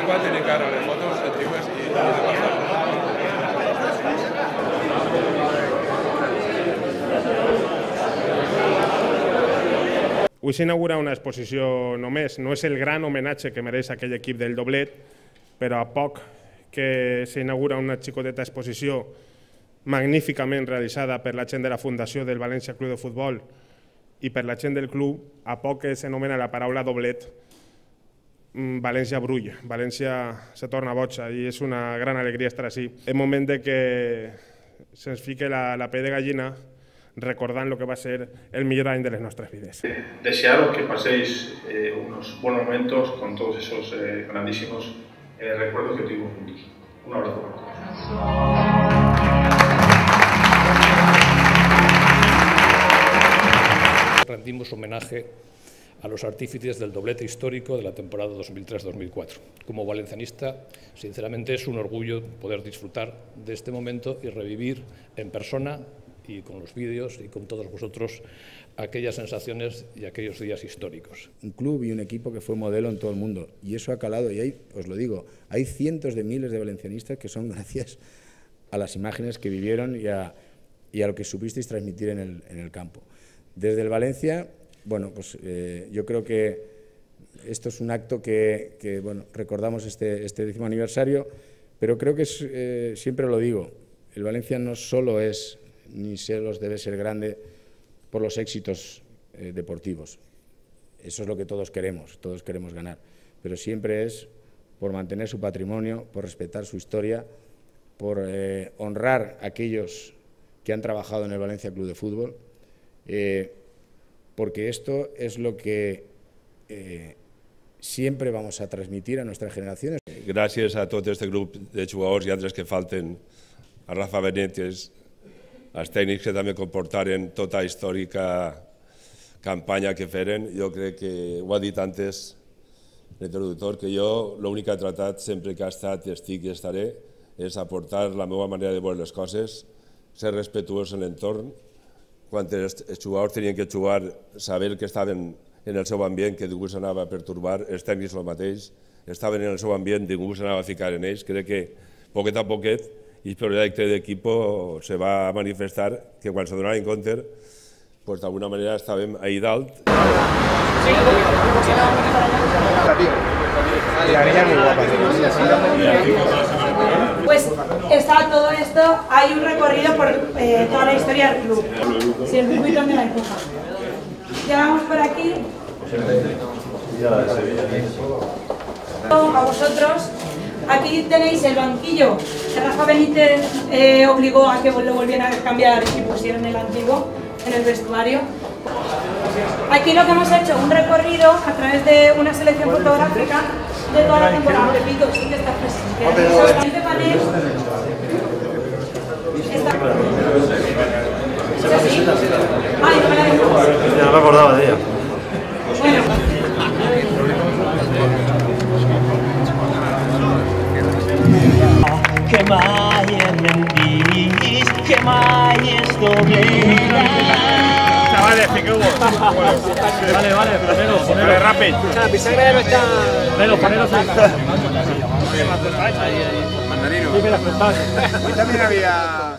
Igual tiene cara de fotos antiguas y de pasado. Avui s'inaugura una exposició només, no és el gran homenatge que mereix aquell equip del doblet, però a poc que s'inaugura una xicoteta exposició magníficament realitzada per la gent de la Fundació del València Club de Futbol i per la gent del club, a poc que s'anomena la paraula doblet, València brulla, València se torna boja i és una gran alegria estar així. És moment que se'ns fique la pell de gallina recordant lo que va a ser el millor any de les nostres vides. Desearos que paséis unos buenos momentos con todos esos grandísimos recuerdos que tuvimos juntos. Un abrazo para todos. Rendimos homenaje a los artífices del doblete histórico de la temporada 2003-2004. Como valencianista, sinceramente es un orgullo poder disfrutar de este momento y revivir en persona y con los vídeos y con todos vosotros aquellas sensaciones y aquellos días históricos. Un club y un equipo que fue modelo en todo el mundo y eso ha calado y hay, os lo digo, hay cientos de miles de valencianistas que son gracias a las imágenes que vivieron y a lo que supisteis transmitir en el campo. Desde el Valencia, bueno, pues yo creo que esto es un acto que bueno, recordamos este 10º aniversario, pero creo que siempre lo digo, el Valencia no solo es ni debe ser grande por los éxitos deportivos. Eso es lo que todos queremos ganar, pero siempre es por mantener su patrimonio, por respetar su historia, por honrar a aquellos que han trabajado en el Valencia Club de Fútbol, porque esto es lo que siempre vamos a transmitir a nuestras generaciones. Gràcies a tot este grup de jugadors i altres que falten, a Rafa Benítez, els tècnics que també comportaren tota la històrica campanya que feren. Jo crec que ho ha dit antes l'introductor, que jo l'únic que he tratat sempre que ha estat, estic i estaré, és aportar la meva manera de veure les coses, ser respectuós en l'entorn. Quan els jugadors tenien que jugar, saber que estaven en el seu ambient, que ningú s'anava a pertorbar, els tècnics el mateix, estaven en el seu ambient, ningú s'anava a ficar en ells. Crec que poquet a poquet i el projecte d'equipo se va manifestar que quan se donava en compte, d'alguna manera estàvem ahí dalt. Pues está todo esto, hay un recorrido por toda la historia del club. Si el circuito me la empuja. Ya vamos por aquí. A vosotros. Aquí tenéis el banquillo que Rafa Benítez obligó a que lo volvieran a cambiar y pusieran el antiguo en el vestuario. Aquí lo que hemos hecho, un recorrido a través de una selección fotográfica de toda la temporada. Repito, sí que está presente. El siguiente panel está... ¿Es así? Ay, no me la dejo. Ya me acordaba de ella. Bueno. Que mai hem vist, que mai es doblega. Chavales, fiqueu-vos. Vale, pero Vale, rápido. La bisagra no está... Poneros ahí. Mandarino. Sí, mira, Hoy también había...